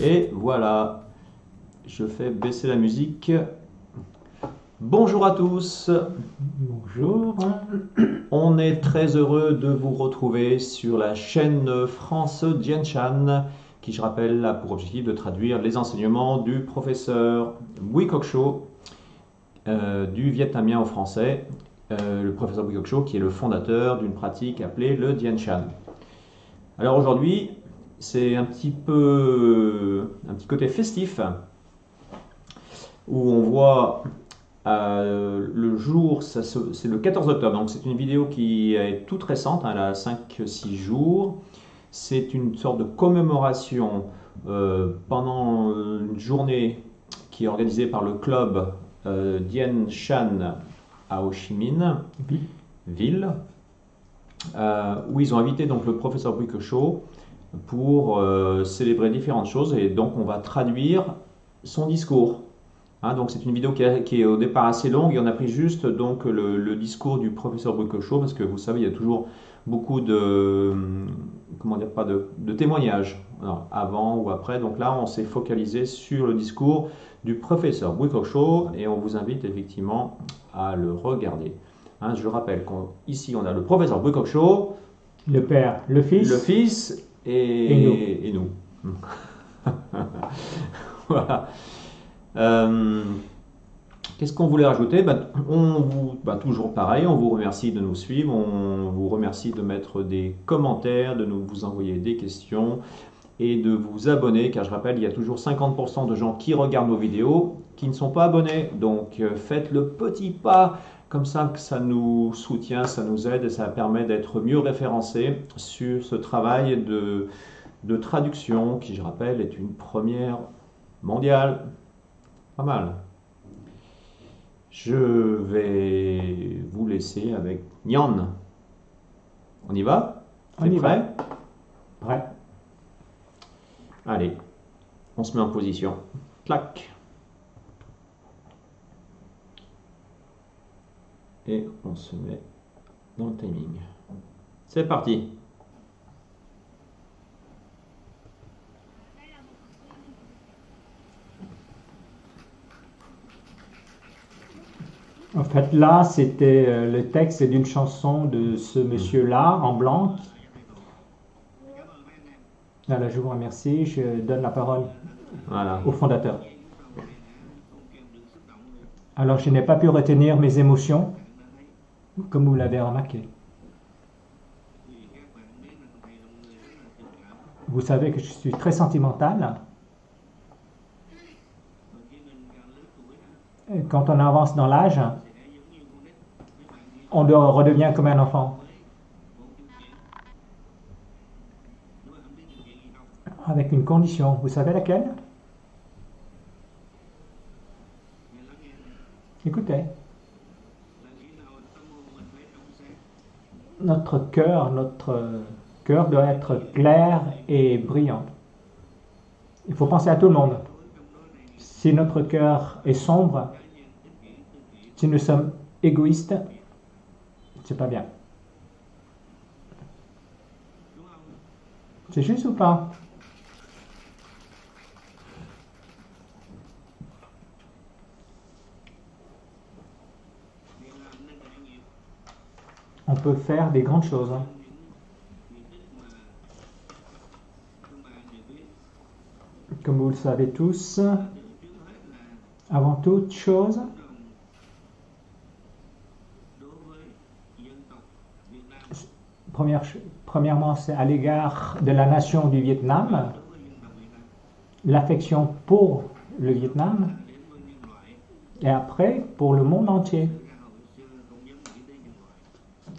Et voilà, je fais baisser la musique. Bonjour à tous. Bonjour. On est très heureux de vous retrouver sur la chaîne France Dien Chan, qui, je rappelle, a pour objectif de traduire les enseignements du professeur Bui Cóc Cho, du vietnamien au français. Le professeur Bui Cóc Cho, qui est le fondateur d'une pratique appelée le Dien Chan. Alors aujourd'hui, c'est un petit côté festif, où on voit le jour, c'est le 14 octobre, donc c'est une vidéo qui est toute récente, elle a 5-6 jours. C'est une sorte de commémoration pendant une journée qui est organisée par le club Dien Chan à Ho Chi Minh ville, où ils ont invité donc le professeur Bui Cóc Cho pour célébrer différentes choses, et donc on va traduire son discours. Donc c'est une vidéo qui est au départ assez longue, et on a pris juste donc le discours du professeur Bui Cóc Cho, parce que vous savez, il y a toujours beaucoup de, comment dire, pas de témoignages, alors, avant ou après. Donc là, on s'est focalisé sur le discours du professeur Bui Cóc Cho, et on vous invite effectivement à le regarder. Je rappelle qu'ici, on a le professeur Bui Cóc Cho, le Père, le Fils et nous. Voilà. Qu'est-ce qu'on voulait rajouter? Toujours pareil, on vous remercie de nous suivre, on vous remercie de mettre des commentaires, de vous envoyer des questions et de vous abonner, car je rappelle, il y a toujours 50% de gens qui regardent nos vidéos qui ne sont pas abonnés. Donc faites le petit pas, comme ça que ça nous soutient, ça nous aide et ça permet d'être mieux référencés sur ce travail de traduction qui, je rappelle, est une première mondiale. Pas mal. Je vais vous laisser avec Nyan. On y va? On y prêt? va. Prêt. Allez, on se met en position. Clac. Et on se met dans le timing. C'est parti. En fait, là, c'était le texte d'une chanson de ce monsieur-là, en blanc. Alors, je vous remercie. Je donne la parole au fondateur. Alors, je n'ai pas pu retenir mes émotions, comme vous l'avez remarqué. Vous savez que je suis très sentimental. Quand on avance dans l'âge, on redevient comme un enfant. Avec une condition. Vous savez laquelle? Écoutez. Notre cœur doit être clair et brillant. Il faut penser à tout le monde. Si notre cœur est sombre, si nous sommes égoïstes, c'est pas bien. C'est juste ou pas? On peut faire des grandes choses. Comme vous le savez tous, avant toute chose, premièrement, c'est à l'égard de la nation du Vietnam, l'affection pour le Vietnam, et après pour le monde entier.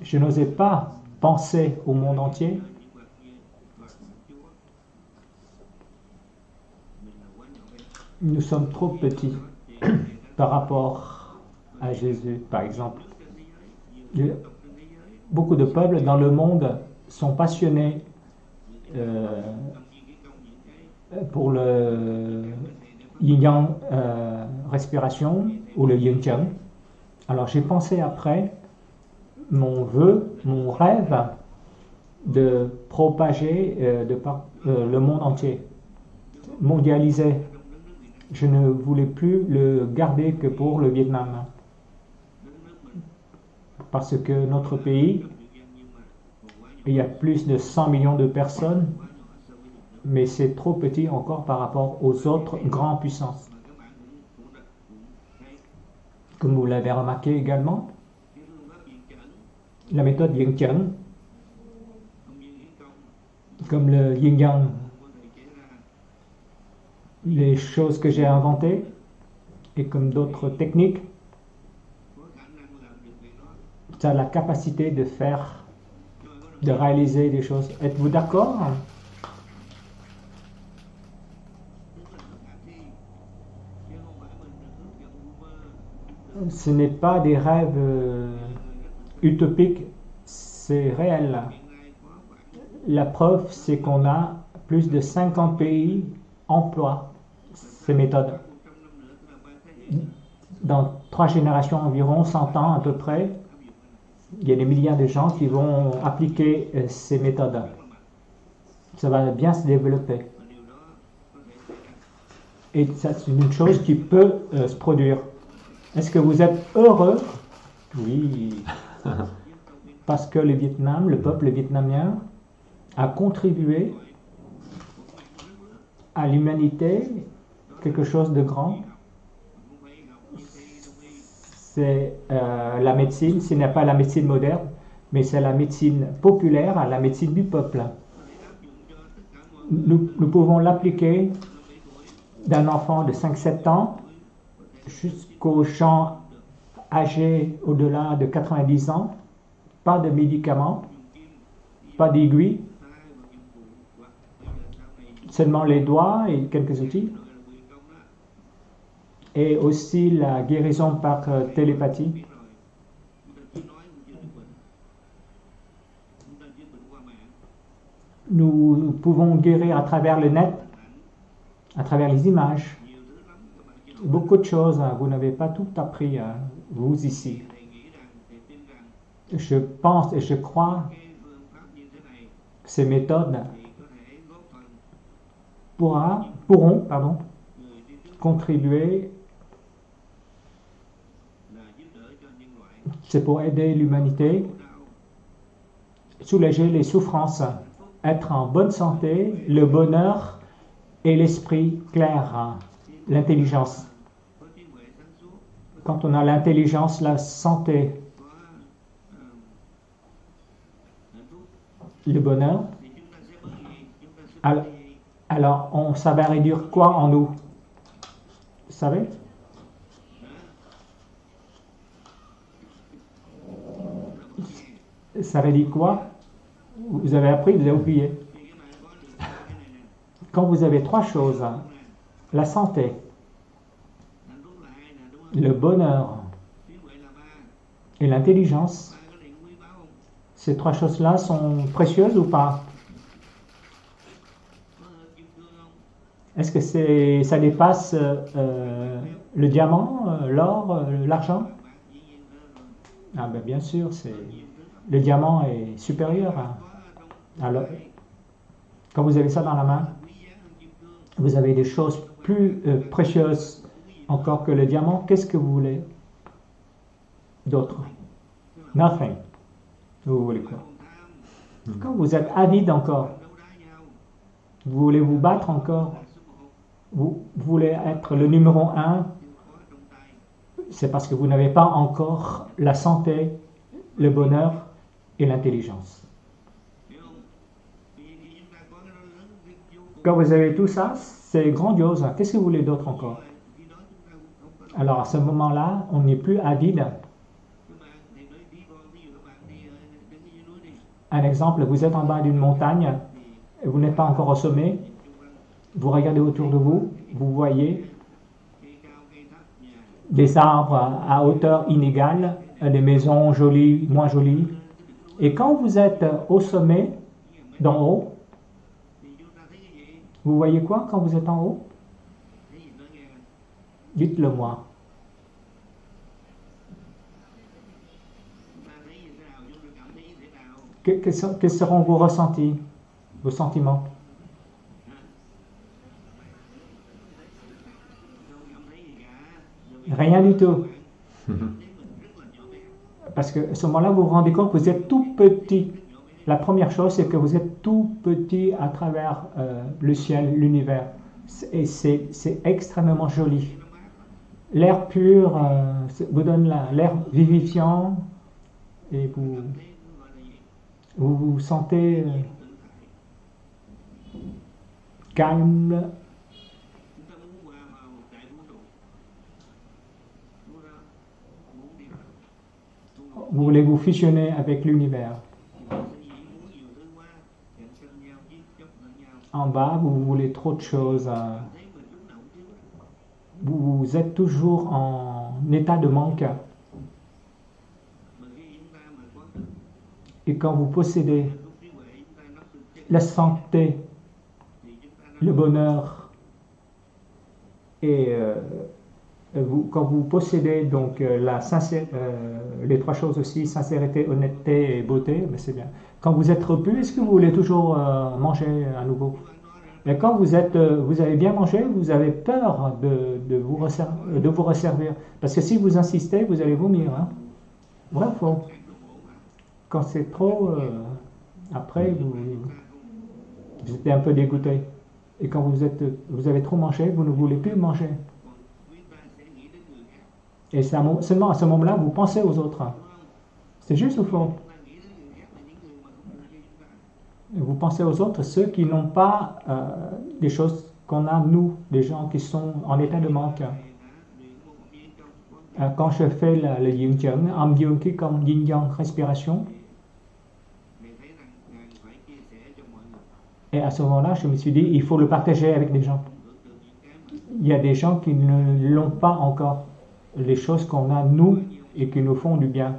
Je n'osais pas penser au monde entier. Nous sommes trop petits par rapport à Jésus, par exemple. Beaucoup de peuples dans le monde sont passionnés pour le yin-yang respiration ou le yin-yang. Alors j'ai pensé après, mon vœu, mon rêve, de propager le monde entier, mondialiser. Je ne voulais plus le garder que pour le Vietnam. Parce que notre pays, il y a plus de 100 millions de personnes, mais c'est trop petit encore par rapport aux autres grandes puissances. Comme vous l'avez remarqué également, la méthode Yin Chẩn, comme le Yin Yang, les choses que j'ai inventées, et comme d'autres techniques, ça a la capacité de réaliser des choses. Êtes-vous d'accord? Ce n'est pas des rêves utopiques, c'est réel. La preuve, c'est qu'on a plus de 50 pays emploient ces méthodes. Dans 3 générations environ, 100 ans à peu près, il y a des milliards de gens qui vont appliquer ces méthodes. Ça va bien se développer. Et ça, c'est une chose qui peut se produire. Est-ce que vous êtes heureux? Oui. Parce que le Vietnam, le peuple vietnamien, a contribué à l'humanité quelque chose de grand. C'est la médecine, ce n'est pas la médecine moderne, mais c'est la médecine populaire, la médecine du peuple. Nous pouvons l'appliquer d'un enfant de 5-7 ans jusqu'aux gens âgés au-delà de 90 ans, pas de médicaments, pas d'aiguilles, seulement les doigts et quelques outils, et aussi la guérison par télépathie. Nous pouvons guérir à travers le net, à travers les images. Beaucoup de choses, vous n'avez pas tout appris, vous ici. Je pense et je crois que ces méthodes pourront contribuer. C'est pour aider l'humanité, soulager les souffrances, être en bonne santé, le bonheur et l'esprit clair, l'intelligence. Quand on a l'intelligence, la santé, le bonheur, alors ça va réduire quoi en nous? Vous savez? Ça réduit quoi? Vous avez appris, vous avez oublié. Quand vous avez 3 choses, la santé, le bonheur et l'intelligence, ces 3 choses-là sont précieuses ou pas? Est-ce que ça dépasse le diamant, l'or, l'argent? Ah ben bien sûr, le diamant est supérieur. Alors, quand vous avez ça dans la main, vous avez des choses plus précieuses encore que le diamant. Qu'est-ce que vous voulez d'autre? Nothing. Vous voulez quoi? Quand vous êtes avide encore, vous voulez vous battre encore, vous voulez être le numéro 1, c'est parce que vous n'avez pas encore la santé, le bonheur et l'intelligence. Quand vous avez tout ça, c'est grandiose. Qu'est-ce que vous voulez d'autre encore? Alors à ce moment-là, on n'est plus avide. Un exemple, vous êtes en bas d'une montagne, et vous n'êtes pas encore au sommet, vous regardez autour de vous, vous voyez des arbres à hauteur inégale, des maisons jolies, moins jolies. Et quand vous êtes au sommet, d'en haut, vous voyez quoi quand vous êtes en haut? Dites-le moi. quels seront vos ressentis, vos sentiments? Rien du tout. Parce que à ce moment-là, vous vous rendez compte que vous êtes tout petit. La première chose, c'est que vous êtes tout petit à travers le ciel, l'univers. Et c'est extrêmement joli. L'air pur vous donne l'air vivifiant et vous vous sentez calme. Vous voulez vous fusionner avec l'univers. En bas, vous voulez trop de choses. Vous êtes toujours en état de manque. Et quand vous possédez la santé, le bonheur, et quand vous possédez donc les trois choses aussi, sincérité, honnêteté et beauté, mais c'est bien. Quand vous êtes repu, est-ce que vous voulez toujours manger à nouveau? Mais quand vous avez bien mangé, vous avez peur de vous resservir. Parce que si vous insistez, vous allez vomir. Hein? Ouais, faux. Quand c'est trop, après, vous êtes un peu dégoûté. Et quand vous avez trop mangé, vous ne voulez plus manger. Et seulement à ce moment-là, vous pensez aux autres. C'est juste ou faux? Vous pensez aux autres, ceux qui n'ont pas des choses qu'on a, nous, des gens qui sont en état de manque. Quand je fais le yin yang, âm dương khí công, yin yang, respiration, et à ce moment-là, je me suis dit, il faut le partager avec des gens. Il y a des gens qui ne l'ont pas encore, les choses qu'on a, nous, et qui nous font du bien.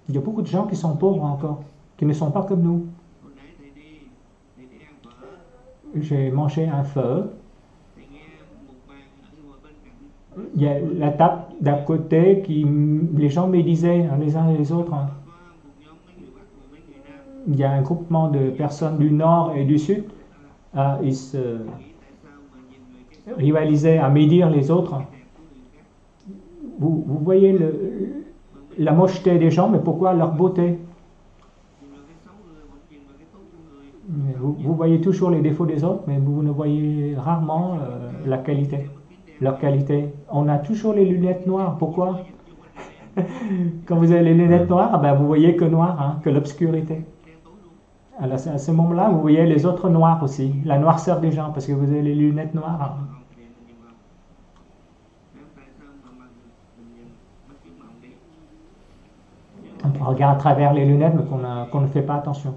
Il y a beaucoup de gens qui sont pauvres encore, qui ne sont pas comme nous. J'ai mangé un feu. Il y a la table d'à côté les gens me disaient les uns et les autres. Il y a un groupement de personnes du nord et du sud. Ils se rivalisaient à médire les autres. Vous voyez la mocheté des gens, mais pourquoi leur beauté? Vous voyez toujours les défauts des autres, mais vous ne voyez rarement la qualité, leur qualité. On a toujours les lunettes noires. Pourquoi? Quand vous avez les lunettes noires, ben vous voyez que noir, hein, que l'obscurité. Alors à ce moment-là, vous voyez les autres noirs aussi, la noirceur des gens, parce que vous avez les lunettes noires. On regarde à travers les lunettes, mais qu'on ne fait pas attention.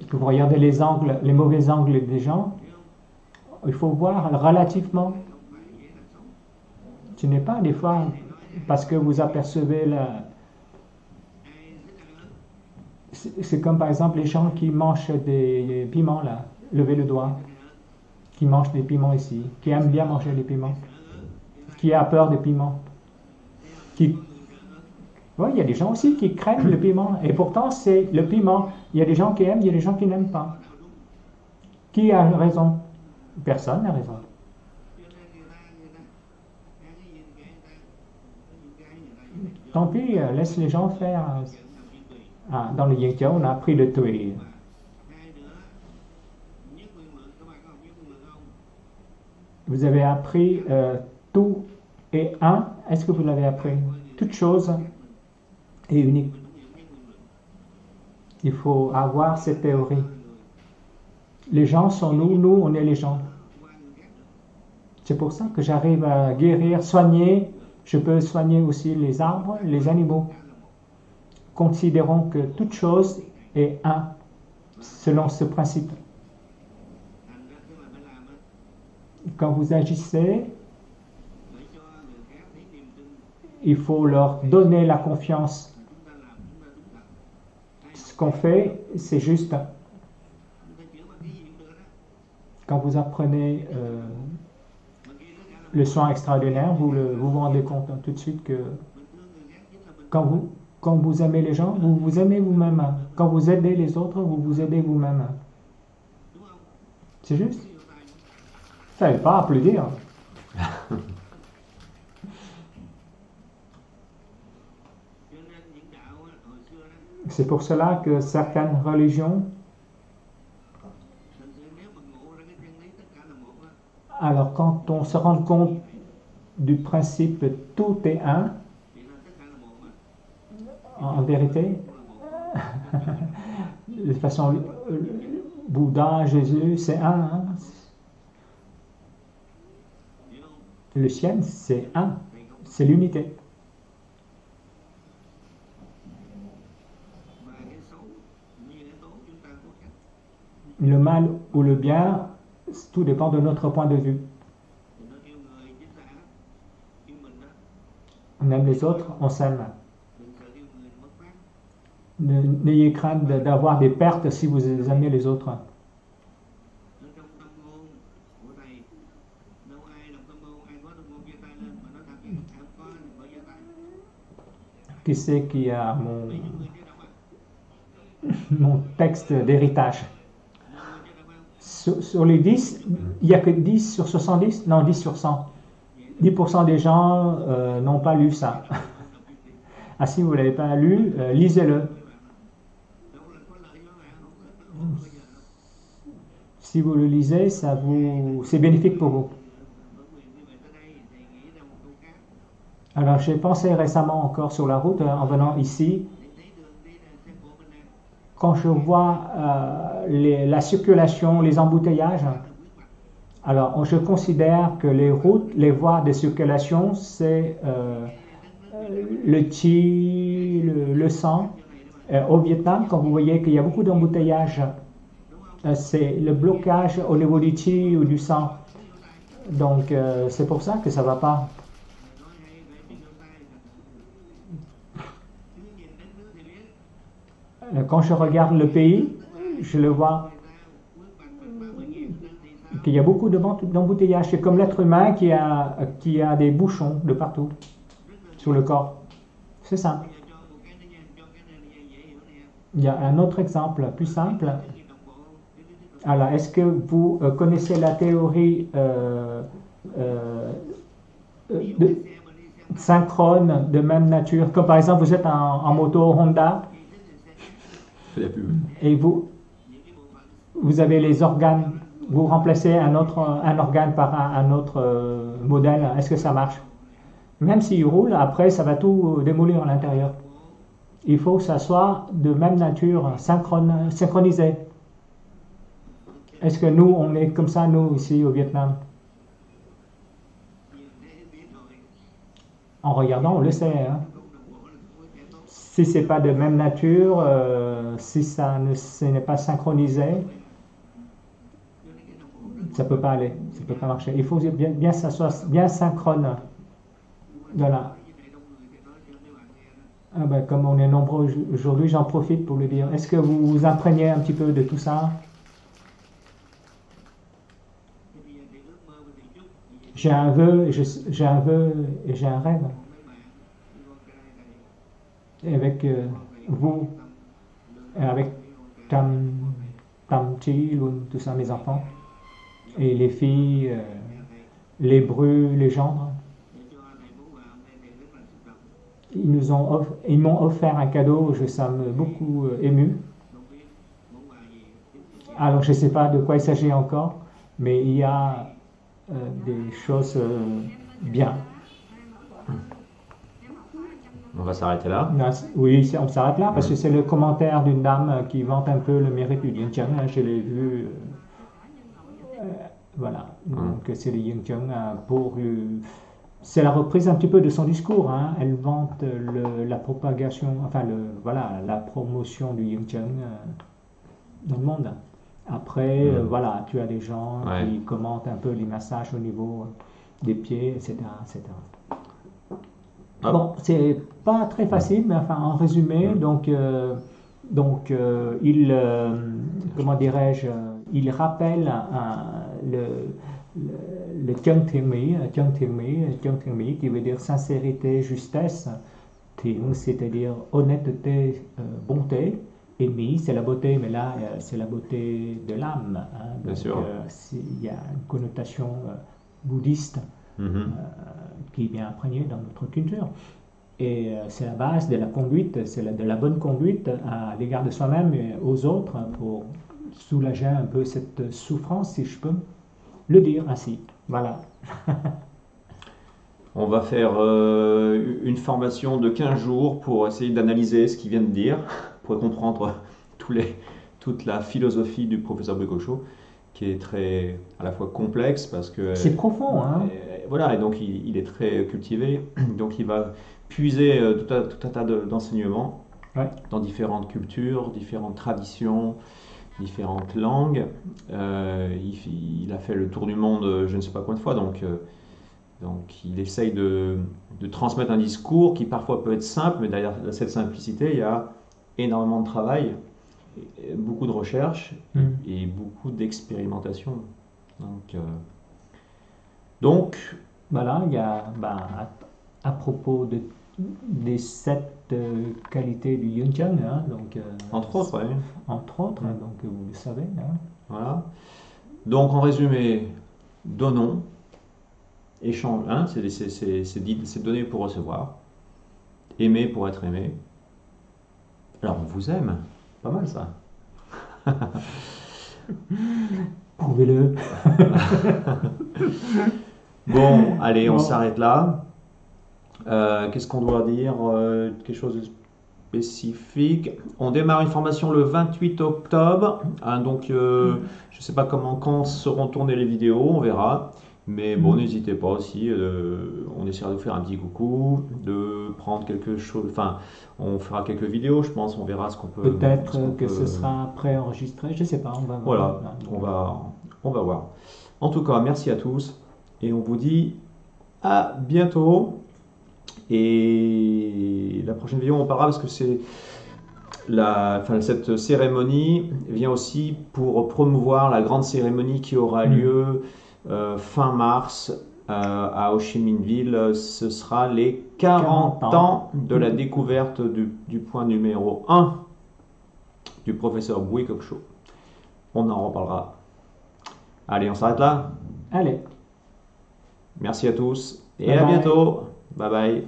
Que vous regardez les mauvais angles des gens, il faut voir relativement. Ce n'est pas des fois parce que vous apercevez c'est comme par exemple les gens qui mangent des piments là, levez le doigt, qui mangent des piments ici, qui aiment bien manger des piments, qui a peur des piments, Oui, il y a des gens aussi qui craignent le piment, et pourtant c'est le piment. Il y a des gens qui aiment, il y a des gens qui n'aiment pas. Qui a raison? Personne n'a raison. Tant pis, laisse les gens faire. Dans le yin yang, on a appris le tuer. Vous avez appris tout et un. Est-ce que vous l'avez appris? Toute chose est unique. Il faut avoir cette théorie. Les gens sont nous, nous on est les gens. C'est pour ça que j'arrive à guérir, soigner. Je peux soigner aussi les arbres, les animaux. Considérons que toute chose est un, selon ce principe. Quand vous agissez, il faut leur donner la confiance. Ce qu'on fait, c'est juste. Quand vous apprenez le soin extraordinaire, vous vous rendez compte tout de suite que Quand vous, quand vous aimez les gens, vous vous aimez vous-même. Quand vous aidez les autres, vous vous aidez vous-même. C'est juste. Ça ne veut pas applaudir. C'est pour cela que certaines religions, alors quand on se rend compte du principe tout est un, en vérité, de façon Bouddha, Jésus, c'est un. Hein. Le ciel, c'est un, c'est l'unité. Le mal ou le bien, tout dépend de notre point de vue. On aime les autres, on s'aime. N'ayez crainte d'avoir des pertes si vous aimez les autres. Qui c'est qui a mon texte d'héritage? Sur les 10, il n'y a que 10 sur 70? Non, 10 sur 100. 10% des gens n'ont pas lu ça. Ah, si vous ne l'avez pas lu, lisez-le. Si vous le lisez, c'est bénéfique pour vous. Alors, j'ai pensé récemment encore sur la route, en venant ici, quand je vois la circulation, les embouteillages, alors je considère que les routes, les voies de circulation, c'est le chi, le sang. Au Vietnam, quand vous voyez qu'il y a beaucoup d'embouteillages, c'est le blocage au niveau du chi ou du sang. Donc, c'est pour ça que ça ne va pas. Quand je regarde le pays, je le vois qu'il y a beaucoup d'embouteillages. C'est comme l'être humain qui a des bouchons de partout sur le corps. C'est ça. Il y a un autre exemple plus simple. Alors, est-ce que vous connaissez la théorie synchrone de même nature? Comme par exemple, vous êtes en moto Honda et vous avez les organes, vous remplacez un organe par un autre modèle. Est-ce que ça marche? Même s'il roule, après, ça va tout démolir à l'intérieur. Il faut que ça soit de même nature, synchronisé. Est-ce que nous, on est comme ça, nous, ici au Vietnam? En regardant, on le sait. Hein? Si ce n'est pas de même nature, si ce n'est pas synchronisé, ça ne peut pas aller, ça ne peut pas marcher. Il faut bien que ça soit bien synchrone. Voilà. Ah ben, comme on est nombreux aujourd'hui, j'en profite pour le dire. Est-ce que vous vous imprégnez un petit peu de tout ça? J'ai un vœu, j'ai un vœu et j'ai un rêve. Et avec vous, et avec Tam Chi, tout ça, mes enfants, et les filles, les brus, les gendres. Ils m'ont offert un cadeau, ça m'a beaucoup ému. Alors, je ne sais pas de quoi il s'agit encore, mais il y a des choses bien. On va s'arrêter là. Oui, on s'arrête là, parce que c'est le commentaire d'une dame qui vante un peu le mérite du Yin Chung. Je l'ai vu. Voilà. Donc, c'est le Yin Chung pour le... C'est la reprise un petit peu de son discours. Hein. Elle vante la propagation, enfin, la promotion du Yin Chung dans le monde. Après, voilà, tu as des gens qui commentent un peu les massages au niveau des pieds, etc. etc. Bon, c'est pas très facile, mais enfin, en résumé, il, comment dirais-je, il rappelle le Thiang Thiên Mỹ qui veut dire sincérité, justesse. Ting, c'est-à-dire honnêteté, bonté. Et Mi, c'est la beauté, mais là, c'est la beauté de l'âme, hein. Bien Donc, sûr. il y a une connotation bouddhiste Mhm. qui est bien imprégnée dans notre culture. Et c'est la base de la conduite, de la bonne conduite à l'égard de soi-même et aux autres pour soulager un peu cette souffrance, si je peux le dire ainsi. Voilà. On va faire une formation de 15 jours pour essayer d'analyser ce qu'il vient de dire, pour comprendre tous les, toute la philosophie du professeur Bécochot, qui est très à la fois complexe parce que C'est profond, hein? voilà, et donc il est très cultivé, donc il va puiser tout un tas d'enseignements Ouais. dans différentes cultures, différentes traditions, différentes langues. Il a fait le tour du monde je ne sais pas combien de fois, donc il essaye de transmettre un discours qui parfois peut être simple, mais derrière cette simplicité, il y a énormément de travail, beaucoup de recherche Mm. et beaucoup d'expérimentation. Donc, donc, Voilà, il y a, à propos des 7 qualités du Yin-Yang, hein, donc, entre autres, ouais. entre autres, hein, donc vous le savez, hein. Voilà. Donc en résumé, donnons, échange, hein, c'est donner pour recevoir, aimer pour être aimé. Alors on vous aime, pas mal ça. Prouvez-le. Bon, allez, on Bon. s'arrête là. Qu'est-ce qu'on doit dire? Quelque chose de spécifique. On démarre une formation le 28 octobre. Hein, donc, je ne sais pas quand seront tournées les vidéos, on verra. Mais bon, n'hésitez pas aussi. On essaiera de vous faire un petit coucou, de prendre quelque chose. Enfin, on fera quelques vidéos, je pense. On verra ce qu'on peut. Peut-être que ce sera préenregistré, je ne sais pas, on va voir. Voilà, on va voir. En tout cas, merci à tous. Et on vous dit à bientôt. Et la prochaine vidéo, on parlera parce que cette cérémonie vient aussi pour promouvoir la grande cérémonie qui aura lieu fin mars à Ho Chi Minh Ville. Ce sera les 40 ans de la découverte du point numéro 1 du professeur Bui Kok Cho. On en reparlera. Allez, on s'arrête là. Allez. Merci à tous et Bye à bye. bientôt. Bye bye.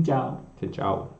Ciao. Ciao.